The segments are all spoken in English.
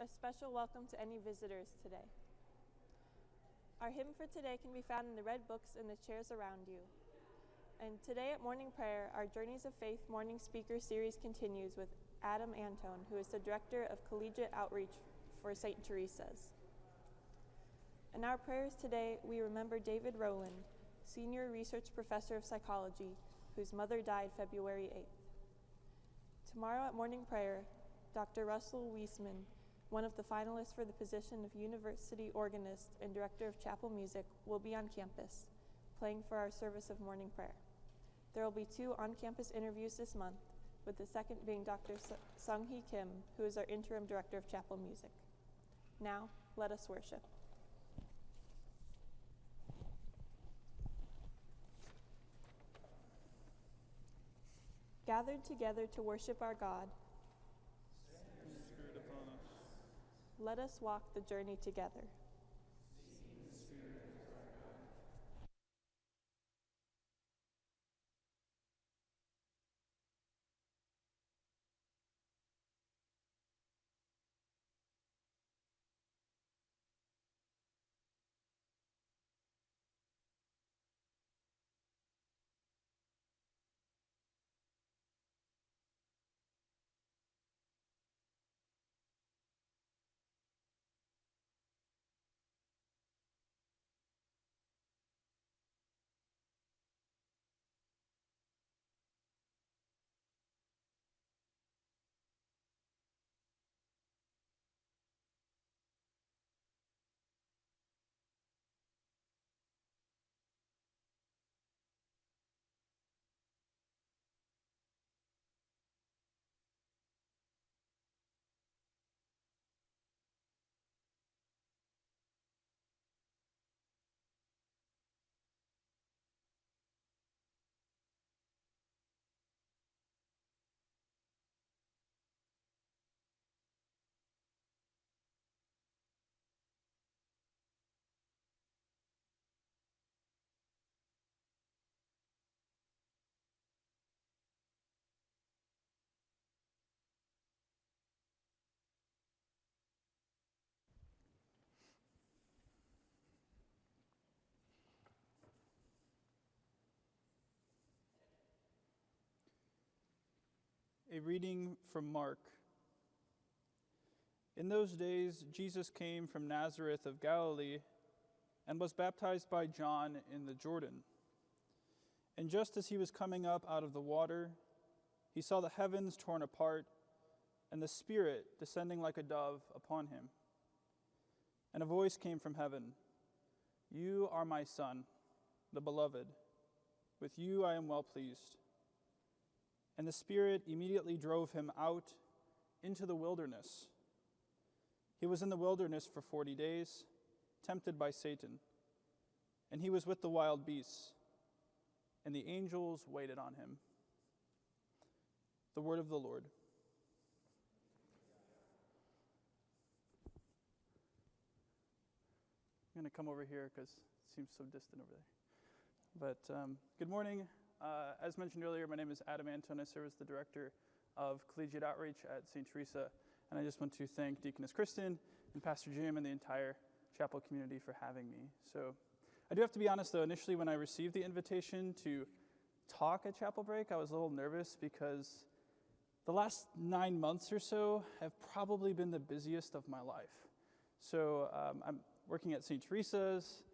A special welcome to any visitors today. Our hymn for today can be found in the red books in the chairs around you. And today at morning prayer, our Journeys of Faith morning speaker series continues with Antone, who is the Director of Collegiate Outreach for St Teresa's. In our prayers today, we remember David Rowland, Senior Research Professor of Psychology, whose mother died February 8th. Tomorrow at morning prayer, Dr. Russell Wiesman, one of the finalists for the position of University Organist and Director of Chapel Music, will be on campus, playing for our service of morning prayer. There will be 2 on-campus interviews this month, with the second being Dr. Sung-Hee Kim, who is our Interim Director of Chapel Music. Now, let us worship. Gathered together to worship our God, Send your Spirit upon us. let us walk the journey together. Seeking the Spirit of our God. A reading from Mark. In those days, Jesus came from Nazareth of Galilee and was baptized by John in the Jordan. And just as he was coming up out of the water, he saw the heavens torn apart and the Spirit descending like a dove upon him. And a voice came from heaven, "You are my Son, the beloved. With you I am well pleased." And the Spirit immediately drove him out into the wilderness. He was in the wilderness for 40 days, tempted by Satan. And he was with the wild beasts, and the angels waited on him. The word of the Lord. I'm going to come over here because it seems so distant over there. But good morning. As mentioned earlier, my name is Antone. I serve as the Director of Collegiate Outreach at St Teresa, and I just want to thank Deaconess Kristen and Pastor Jim and the entire chapel community for having me. So I do have to be honest, though, initially when I received the invitation to talk at Chapel Break, I was a little nervous because the last 9 months or so have probably been the busiest of my life. So I'm working at St Teresa's,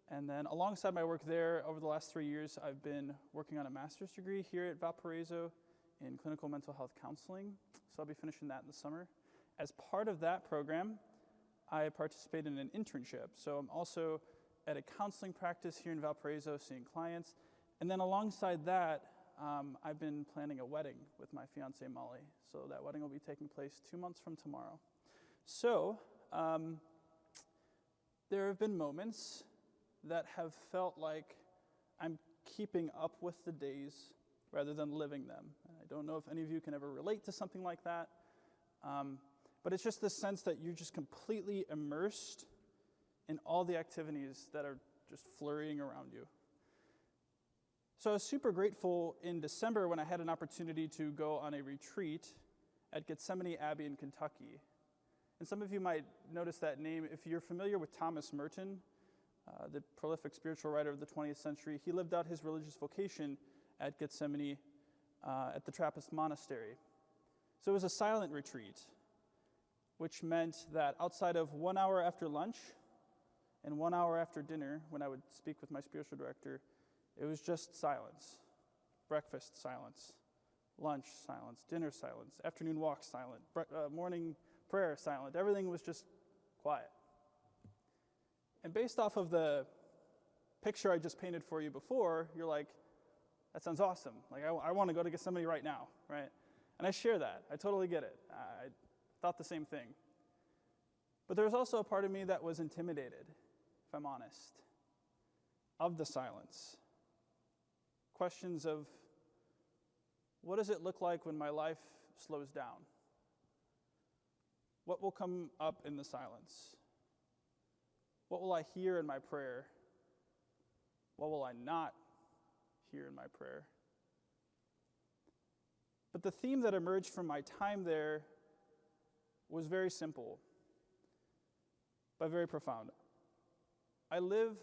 and then alongside my work there, over the last 3 years, I've been working on a master's degree here at Valparaiso in clinical mental health counseling. So I'll be finishing that in the summer. As part of that program, I participate in an internship. So I'm also at a counseling practice here in Valparaiso seeing clients. And then alongside that, I've been planning a wedding with my fiancée Molly. So that wedding will be taking place 2 months from tomorrow. So there have been moments that have felt like I'm keeping up with the days rather than living them. I don't know if any of you can ever relate to something like that, but it's just this sense that you're just completely immersed in all the activities that are just flurrying around you. So I was super grateful in December when I had an opportunity to go on a retreat at Gethsemane Abbey in Kentucky. And some of you might notice that name. If you're familiar with Thomas Merton, the prolific spiritual writer of the 20th century, he lived out his religious vocation at Gethsemane at the Trappist monastery. So it was a silent retreat, which meant that outside of 1 hour after lunch and 1 hour after dinner, when I would speak with my spiritual director, it was just silence. Breakfast, silence. Lunch, silence. Dinner, silence. Afternoon walk, silent. Morning prayer, silent. Everything was just quiet. And based off of the picture I just painted for you before, you're like, that sounds awesome. Like, I want to go to Gethsemane right now, right? And I share that. I totally get it. I thought the same thing. But there was also a part of me that was intimidated, if I'm honest, of the silence. Questions of, what does it look like when my life slows down? What will come up in the silence? What will I hear in my prayer? What will I not hear in my prayer? But the theme that emerged from my time there was very simple, but very profound. I live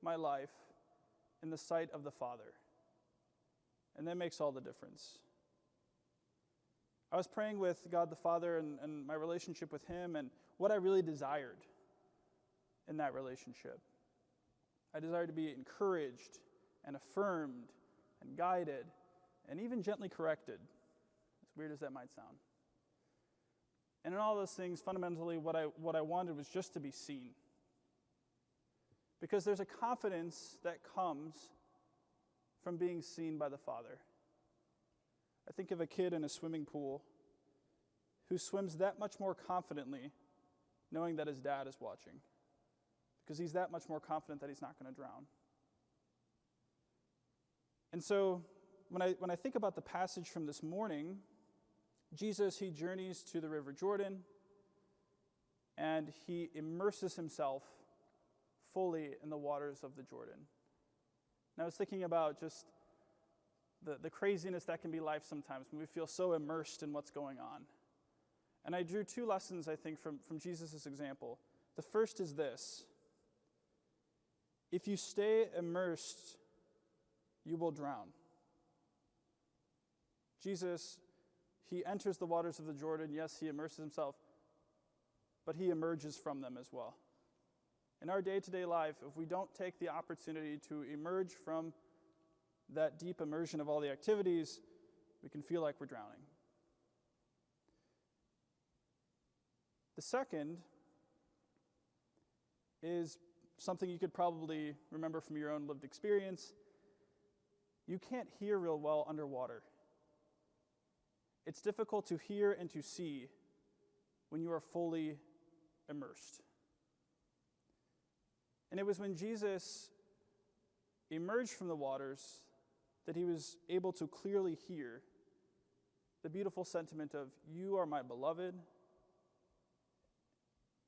my life in the sight of the Father, and that makes all the difference. I was praying with God the Father and my relationship with Him and what I really desired in that relationship. I desired to be encouraged and affirmed and guided and even gently corrected, as weird as that might sound. And in all those things, fundamentally, what I wanted was just to be seen. Because there's a confidence that comes from being seen by the Father. I think of a kid in a swimming pool who swims that much more confidently knowing that his dad is watching, because he's that much more confident that he's not going to drown. And so when I think about the passage from this morning, Jesus, he journeys to the River Jordan, and he immerses himself fully in the waters of the Jordan. And I was thinking about just the craziness that can be life sometimes when we feel so immersed in what's going on. And I drew two lessons, I think, from Jesus' example. The first is this: if you stay immersed, you will drown. Jesus, he enters the waters of the Jordan. Yes, he immerses himself, but he emerges from them as well. In our day-to-day life, if we don't take the opportunity to emerge from that deep immersion of all the activities, we can feel like we're drowning. The second is something you could probably remember from your own lived experience. You can't hear real well underwater. It's difficult to hear and to see when you are fully immersed. And it was when Jesus emerged from the waters that he was able to clearly hear the beautiful sentiment of, "You are my beloved,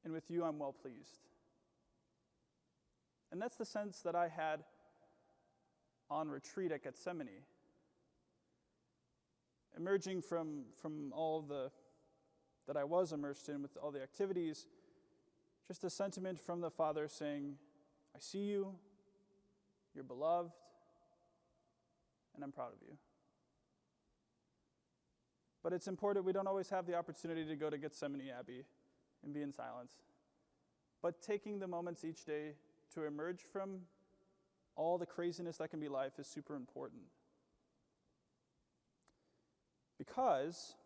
and with you I'm well pleased." And that's the sense that I had on retreat at Gethsemane. Emerging from all that I was immersed in with all the activities, just a sentiment from the Father saying, "I see you, you're beloved, and I'm proud of you." But it's important we don't always have the opportunity to go to Gethsemane Abbey and be in silence. But taking the moments each day to emerge from all the craziness that can be life is super important. Because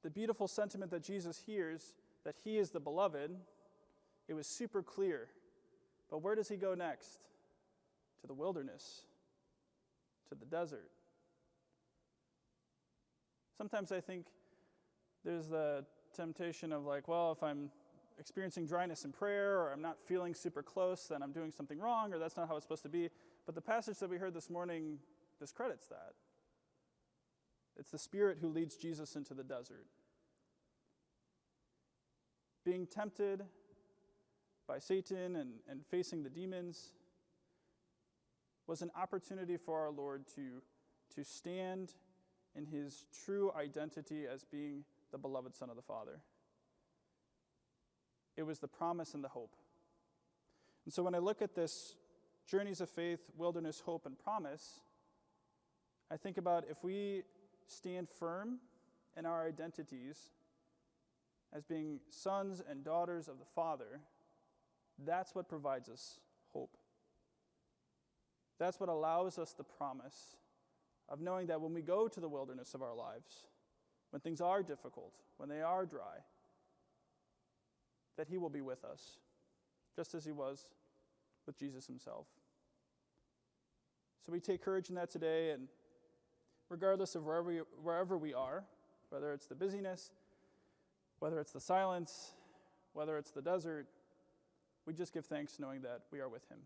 the beautiful sentiment that Jesus hears, that he is the beloved, it was super clear. But where does he go next? To the wilderness, to the desert. Sometimes I think there's the temptation of like, well, if I'm experiencing dryness in prayer, or I'm not feeling super close, then I'm doing something wrong, or that's not how it's supposed to be. But the passage that we heard this morning discredits that. It's the Spirit who leads Jesus into the desert. Being tempted by Satan and facing the demons was an opportunity for our Lord to stand in his true identity as being the beloved Son of the Father. it was the promise and the hope. And so when I look at this journeys of faith, wilderness, hope, and promise, I think about if we stand firm in our identities as being sons and daughters of the Father, that's what provides us hope. That's what allows us the promise of knowing that when we go to the wilderness of our lives, when things are difficult, when they are dry, that He will be with us, just as He was with Jesus Himself. So we take courage in that today, and regardless of wherever we are, whether it's the busyness, whether it's the silence, whether it's the desert, we just give thanks knowing that we are with Him.